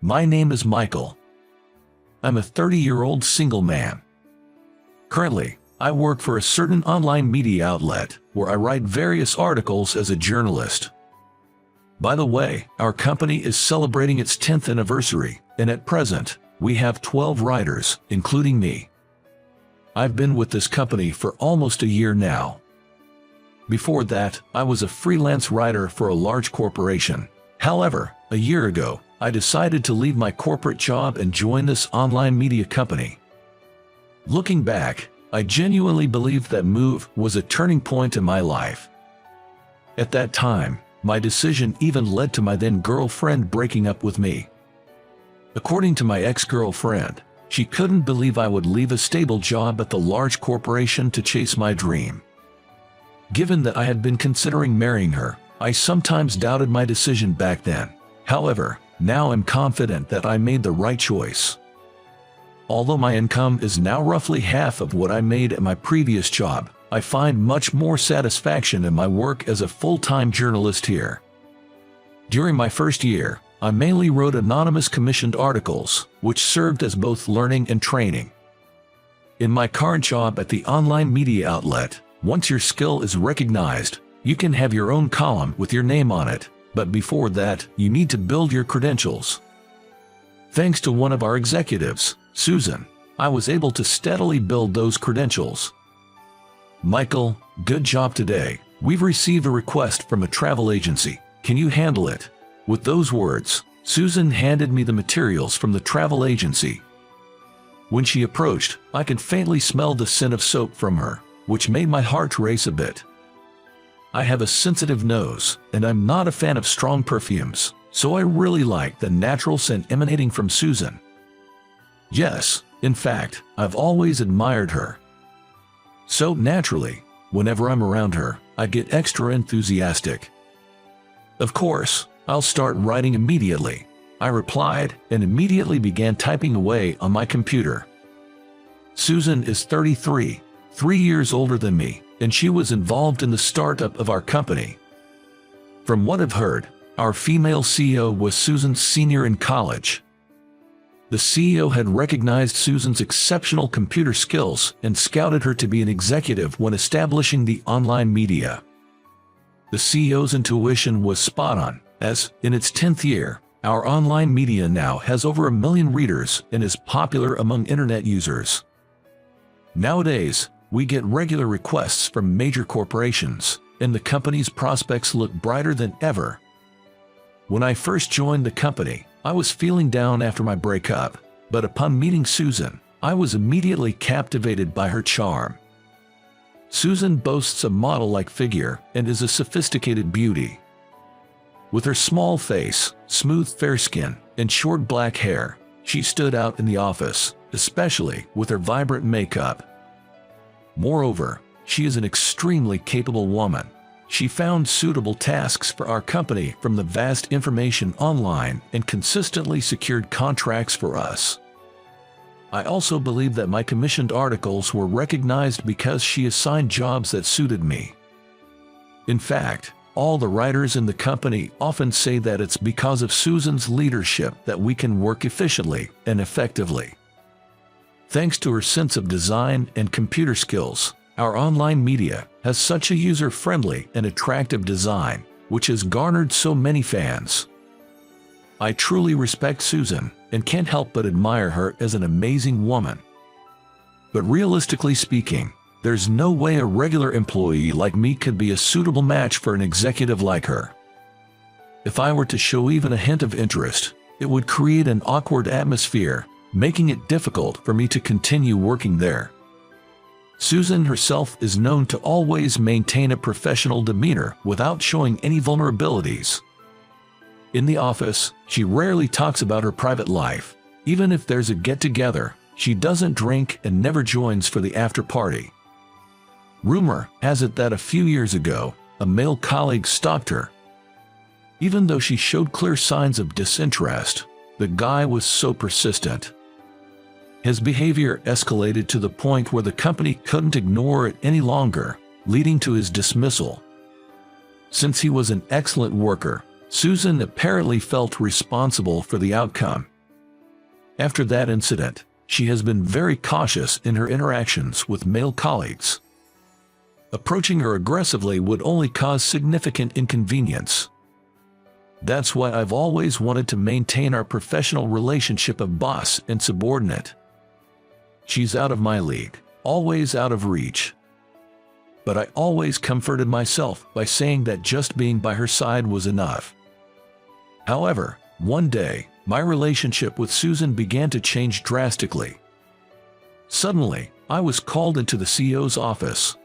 My name is Michael. I'm a 30-year-old single man. Currently, I work for a certain online media outlet where I write various articles as a journalist. By the way, our company is celebrating its 10th anniversary, and at present, we have 12 writers, including me. I've been with this company for almost a year now. Before that, I was a freelance writer for a large corporation. However, a year ago, I decided to leave my corporate job and join this online media company. Looking back, I genuinely believe that move was a turning point in my life. At that time, my decision even led to my then girlfriend breaking up with me. According to my ex-girlfriend, she couldn't believe I would leave a stable job at the large corporation to chase my dream. Given that I had been considering marrying her, I sometimes doubted my decision back then. However, now I'm confident that I made the right choice. Although my income is now roughly half of what I made at my previous job, I find much more satisfaction in my work as a full-time journalist here. During my first year, I mainly wrote anonymous commissioned articles, which served as both learning and training. In my current job at the online media outlet, once your skill is recognized, you can have your own column with your name on it, but before that, you need to build your credentials. Thanks to one of our executives, Susan, I was able to steadily build those credentials. Michael, good job today. We've received a request from a travel agency. Can you handle it? With those words, Susan handed me the materials from the travel agency. When she approached, I could faintly smell the scent of soap from her, which made my heart race a bit. I have a sensitive nose, and I'm not a fan of strong perfumes, so I really like the natural scent emanating from Susan. Yes, in fact, I've always admired her. So naturally, whenever I'm around her, I get extra enthusiastic. Of course, I'll start writing immediately, I replied, and immediately began typing away on my computer. Susan is 33, 3 years older than me, and she was involved in the startup of our company. From what I've heard, our female CEO was Susan's senior in college. The CEO had recognized Susan's exceptional computer skills and scouted her to be an executive when establishing the online media. The CEO's intuition was spot on, as, in its 10th year, our online media now has over 1 million readers and is popular among internet users. Nowadays, we get regular requests from major corporations, and the company's prospects look brighter than ever. When I first joined the company, I was feeling down after my breakup, but upon meeting Susan, I was immediately captivated by her charm. Susan boasts a model-like figure and is a sophisticated beauty. With her small face, smooth fair skin, and short black hair, she stood out in the office, especially with her vibrant makeup. Moreover, she is an extremely capable woman. She found suitable tasks for our company from the vast information online and consistently secured contracts for us. I also believe that my commissioned articles were recognized because she assigned jobs that suited me. In fact, all the writers in the company often say that it's because of Susan's leadership that we can work efficiently and effectively. Thanks to her sense of design and computer skills, our online media has such a user-friendly and attractive design, which has garnered so many fans. I truly respect Susan and can't help but admire her as an amazing woman. But realistically speaking, there's no way a regular employee like me could be a suitable match for an executive like her. If I were to show even a hint of interest, it would create an awkward atmosphere, making it difficult for me to continue working there. Susan herself is known to always maintain a professional demeanor without showing any vulnerabilities. In the office, she rarely talks about her private life. Even if there's a get-together, she doesn't drink and never joins for the after-party. Rumor has it that a few years ago, a male colleague stalked her. Even though she showed clear signs of disinterest, the guy was so persistent. His behavior escalated to the point where the company couldn't ignore it any longer, leading to his dismissal. Since he was an excellent worker, Susan apparently felt responsible for the outcome, After that incident, she has been very cautious in her interactions with male colleagues. Approaching her aggressively would only cause significant inconvenience. That's why I've always wanted to maintain our professional relationship of boss and subordinate. She's out of my league, always out of reach. But I always comforted myself by saying that just being by her side was enough. However, one day, my relationship with Susan began to change drastically. Suddenly, I was called into the CEO's office.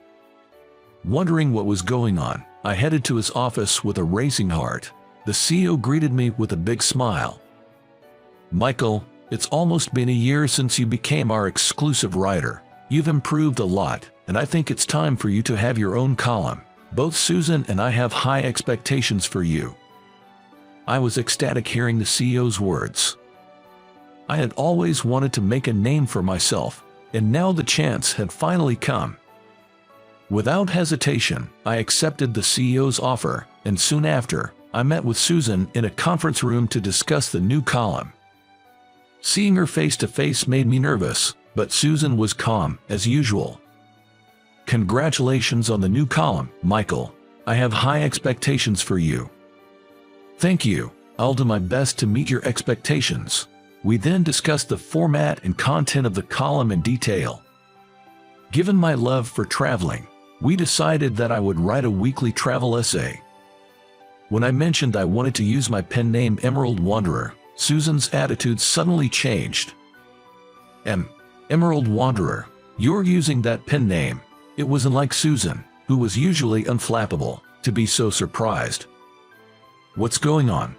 Wondering what was going on, I headed to his office with a racing heart. The CEO greeted me with a big smile. "Michael, it's almost been a year since you became our exclusive writer. You've improved a lot, and I think it's time for you to have your own column. Both Susan and I have high expectations for you." I was ecstatic hearing the CEO's words. I had always wanted to make a name for myself, and now the chance had finally come. Without hesitation, I accepted the CEO's offer, and soon after, I met with Susan in a conference room to discuss the new column. Seeing her face to face made me nervous, but Susan was calm, as usual. "Congratulations on the new column, Michael. I have high expectations for you." "Thank you. I'll do my best to meet your expectations." We then discussed the format and content of the column in detail. Given my love for traveling, we decided that I would write a weekly travel essay. When I mentioned I wanted to use my pen name Emerald Wanderer, Susan's attitude suddenly changed. Emerald Wanderer, you're using that pen name." It wasn't like Susan, who was usually unflappable, to be so surprised. "What's going on?"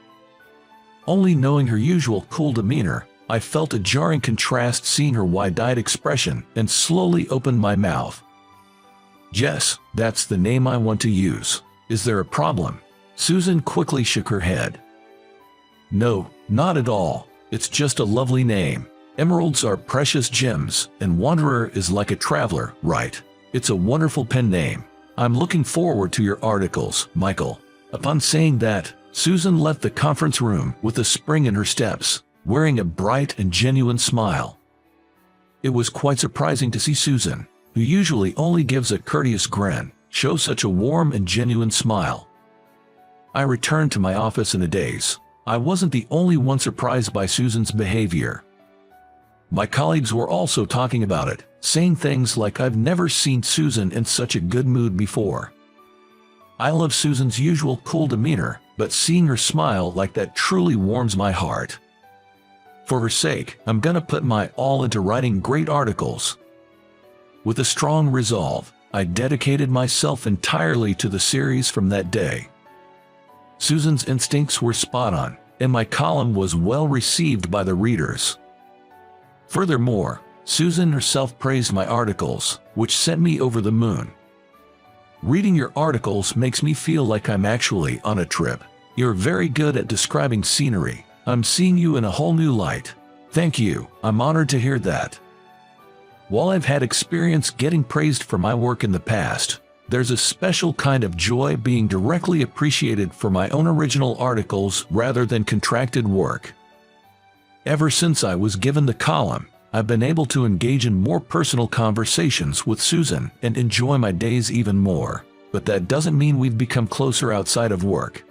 Only knowing her usual cool demeanor, I felt a jarring contrast seeing her wide-eyed expression and slowly opened my mouth. "Jess, that's the name I want to use. Is there a problem?" Susan quickly shook her head. "No, not at all. It's just a lovely name. Emeralds are precious gems, and Wanderer is like a traveler, right? It's a wonderful pen name. I'm looking forward to your articles, Michael." Upon saying that, Susan left the conference room with a spring in her steps, wearing a bright and genuine smile. It was quite surprising to see Susan, who usually only gives a courteous grin, show such a warm and genuine smile. I returned to my office in a daze. I wasn't the only one surprised by Susan's behavior. My colleagues were also talking about it, saying things like I've never seen Susan in such a good mood before. I love Susan's usual cool demeanor, but seeing her smile like that truly warms my heart. For her sake, I'm gonna put my all into writing great articles. With a strong resolve, I dedicated myself entirely to the series from that day. Susan's instincts were spot on, and my column was well received by the readers. Furthermore, Susan herself praised my articles, which sent me over the moon. "Reading your articles makes me feel like I'm actually on a trip. You're very good at describing scenery. I'm seeing you in a whole new light." "Thank you, I'm honored to hear that." While I've had experience getting praised for my work in the past, there's a special kind of joy being directly appreciated for my own original articles rather than contracted work. Ever since I was given the column, I've been able to engage in more personal conversations with Susan and enjoy my days even more, but that doesn't mean we've become closer outside of work.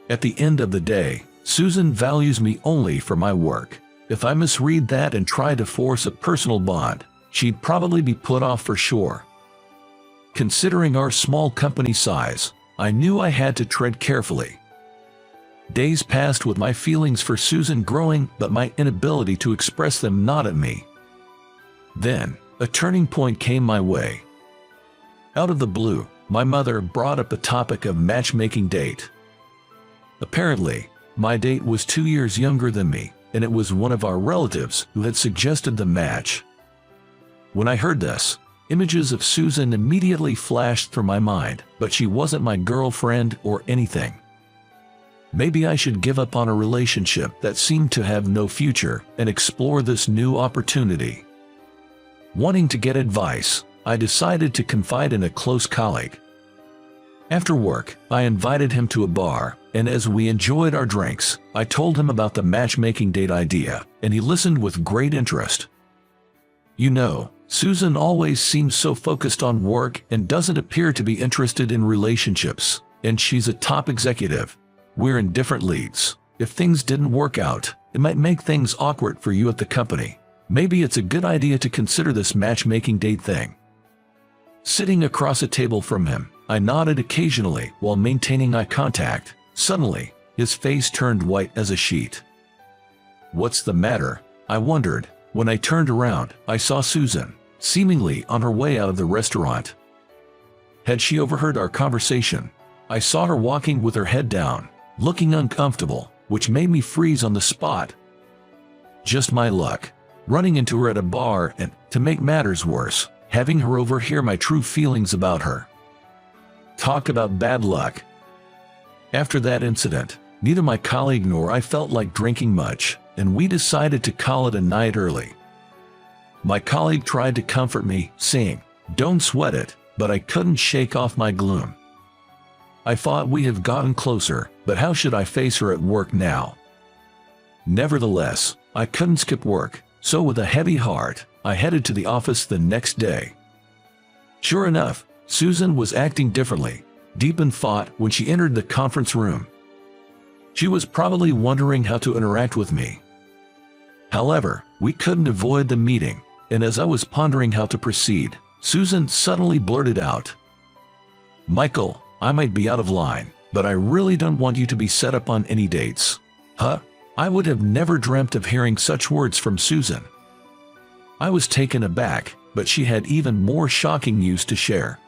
At the end of the day, Susan values me only for my work. If I misread that and try to force a personal bond, she'd probably be put off for sure. Considering our small company size, I knew I had to tread carefully. Days passed with my feelings for Susan growing, but my inability to express them gnawed at me. Then, a turning point came my way. Out of the blue, my mother brought up the topic of matchmaking date. Apparently, my date was 2 years younger than me, and it was one of our relatives who had suggested the match. When I heard this, images of Susan immediately flashed through my mind, but she wasn't my girlfriend or anything. Maybe I should give up on a relationship that seemed to have no future and explore this new opportunity. Wanting to get advice, I decided to confide in a close colleague. After work, I invited him to a bar, and as we enjoyed our drinks, I told him about the matchmaking date idea, and he listened with great interest. You know, Susan always seems so focused on work and doesn't appear to be interested in relationships, and she's a top executive. We're in different leagues. If things didn't work out, it might make things awkward for you at the company. Maybe it's a good idea to consider this matchmaking date thing. Sitting across a table from him, I nodded occasionally while maintaining eye contact. Suddenly, his face turned white as a sheet. What's the matter? I wondered. When I turned around, I saw Susan, seemingly on her way out of the restaurant. Had she overheard our conversation? I saw her walking with her head down, looking uncomfortable, which made me freeze on the spot. Just my luck. Running into her at a bar and, to make matters worse, having her overhear my true feelings about her. Talk about bad luck. After that incident, neither my colleague nor I felt like drinking much, and we decided to call it a night early. My colleague tried to comfort me, saying, "Don't sweat it," but I couldn't shake off my gloom. I thought we have gotten closer, but how should I face her at work now? Nevertheless, I couldn't skip work, so with a heavy heart, I headed to the office the next day. Sure enough, Susan was acting differently, deep in thought when she entered the conference room. She was probably wondering how to interact with me. However, we couldn't avoid the meeting, and as I was pondering how to proceed, Susan suddenly blurted out, "Michael, I might be out of line, but I really don't want you to be set up on any dates." Huh? I would have never dreamt of hearing such words from Susan. I was taken aback, but she had even more shocking news to share.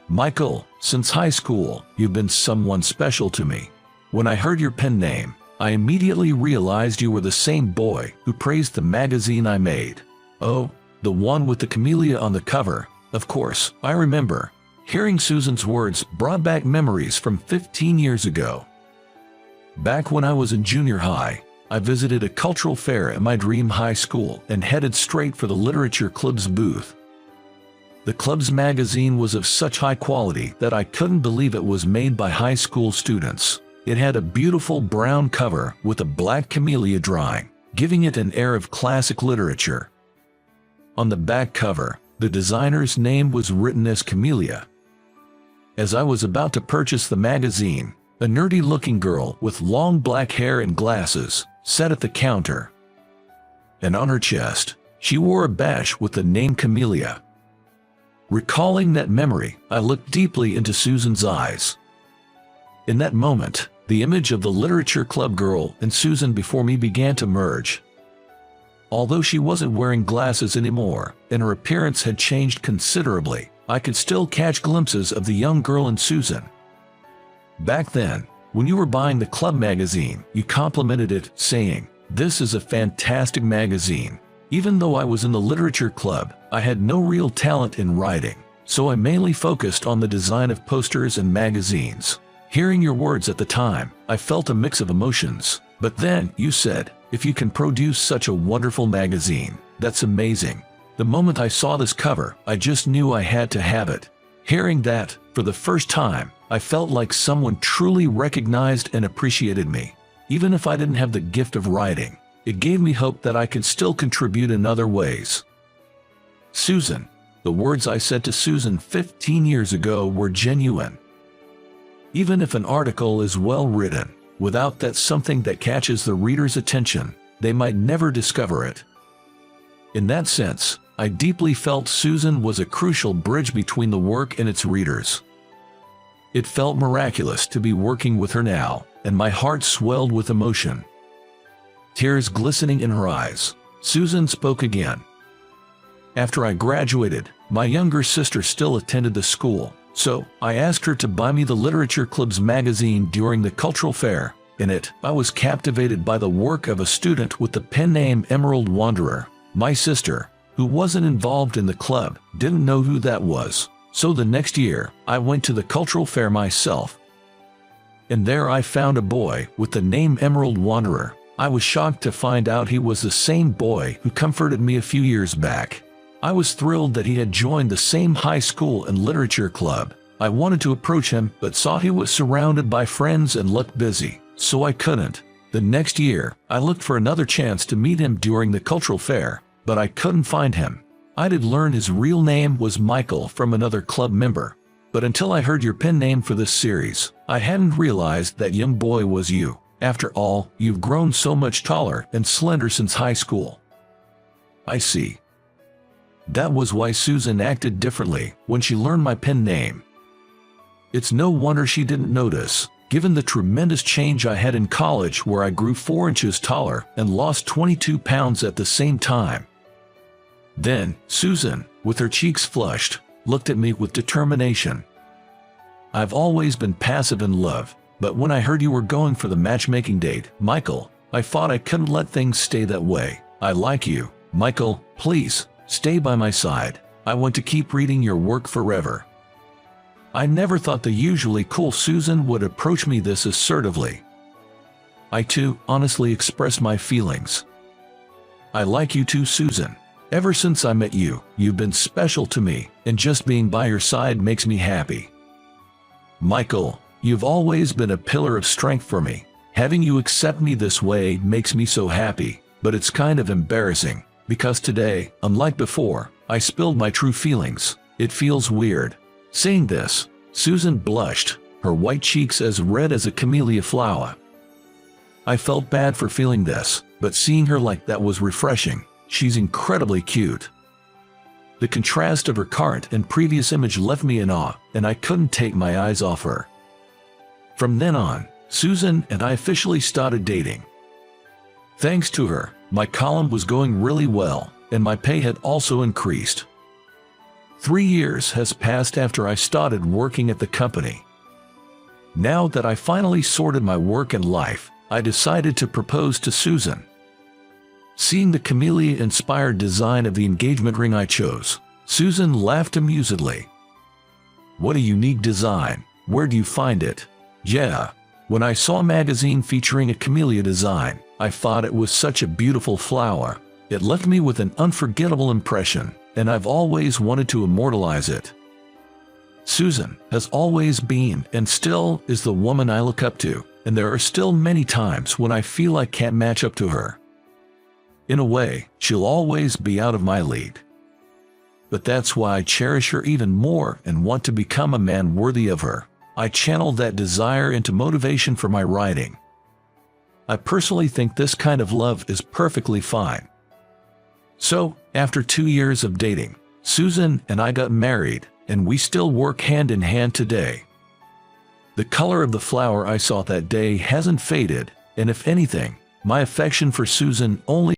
"Michael, since high school, you've been someone special to me. When I heard your pen name, I immediately realized you were the same boy who praised the magazine I made." Oh, the one with the camellia on the cover. Of course, I remember. Hearing Susan's words brought back memories from 15 years ago. Back when I was in junior high, I visited a cultural fair at my dream high school and headed straight for the literature club's booth. The club's magazine was of such high quality that I couldn't believe it was made by high school students. It had a beautiful brown cover with a black camellia drawing, giving it an air of classic literature. On the back cover, the designer's name was written as Camellia. As I was about to purchase the magazine, a nerdy-looking girl with long black hair and glasses sat at the counter. And on her chest, she wore a badge with the name Camellia. Recalling that memory, I looked deeply into Susan's eyes. In that moment, the image of the literature club girl and Susan before me began to merge. Although she wasn't wearing glasses anymore, and her appearance had changed considerably, I could still catch glimpses of the young girl in Susan. Back then, when you were buying the club magazine, you complimented it, saying, "This is a fantastic magazine." Even though I was in the literature club, I had no real talent in writing, so I mainly focused on the design of posters and magazines. Hearing your words at the time, I felt a mix of emotions. But then, you said, "If you can produce such a wonderful magazine, that's amazing." The moment I saw this cover, I just knew I had to have it. Hearing that, for the first time, I felt like someone truly recognized and appreciated me. Even if I didn't have the gift of writing, it gave me hope that I could still contribute in other ways. Susan. The words I said to Susan 15 years ago were genuine. Even if an article is well written, without that something that catches the reader's attention, they might never discover it. In that sense, I deeply felt Susan was a crucial bridge between the work and its readers. It felt miraculous to be working with her now, and my heart swelled with emotion. Tears glistening in her eyes, Susan spoke again. After I graduated, my younger sister still attended the school, so I asked her to buy me the Literature Club's magazine during the cultural fair. In it, I was captivated by the work of a student with the pen name Emerald Wanderer. My sister, who wasn't involved in the club, didn't know who that was, so the next year, I went to the cultural fair myself. And there I found a boy with the name Emerald Wanderer. I was shocked to find out he was the same boy who comforted me a few years back. I was thrilled that he had joined the same high school and literature club. I wanted to approach him but saw he was surrounded by friends and looked busy, so I couldn't. The next year, I looked for another chance to meet him during the cultural fair, but I couldn't find him. I did learn his real name was Michael from another club member, but until I heard your pen name for this series, I hadn't realized that young boy was you. After all, you've grown so much taller and slender since high school. I see. That was why Susan acted differently when she learned my pen name. It's no wonder she didn't notice, given the tremendous change I had in college where I grew 4 inches taller and lost 22 pounds at the same time. Then, Susan, with her cheeks flushed, looked at me with determination. I've always been passive in love, but when I heard you were going for the matchmaking date, Michael, I thought I couldn't let things stay that way. I like you, Michael, please, stay by my side. I want to keep reading your work forever. I never thought the usually cool Susan would approach me this assertively. I too, honestly expressed my feelings. I like you too, Susan. Ever since I met you, you've been special to me, and just being by your side makes me happy. Michael, you've always been a pillar of strength for me. Having you accept me this way makes me so happy, but it's kind of embarrassing, because today, unlike before, I spilled my true feelings. It feels weird. Saying this, Susan blushed, her white cheeks as red as a camellia flower. I felt bad for feeling this, but seeing her like that was refreshing. She's incredibly cute. The contrast of her current and previous image left me in awe, and I couldn't take my eyes off her. From then on, Susan and I officially started dating. Thanks to her, my column was going really well, and my pay had also increased. 3 years has passed after I started working at the company. Now that I finally sorted my work and life, I decided to propose to Susan. Seeing the camellia-inspired design of the engagement ring I chose, Susan laughed amusedly. What a unique design. Where do you find it? Yeah. When I saw a magazine featuring a camellia design, I thought it was such a beautiful flower. It left me with an unforgettable impression, and I've always wanted to immortalize it. Susan has always been and still is the woman I look up to, and there are still many times when I feel I can't match up to her. In a way, she'll always be out of my league. But that's why I cherish her even more and want to become a man worthy of her. I channel that desire into motivation for my writing. I personally think this kind of love is perfectly fine. So, after 2 years of dating, Susan and I got married, and we still work hand in hand today. The color of the flower I saw that day hasn't faded, and if anything, my affection for Susan only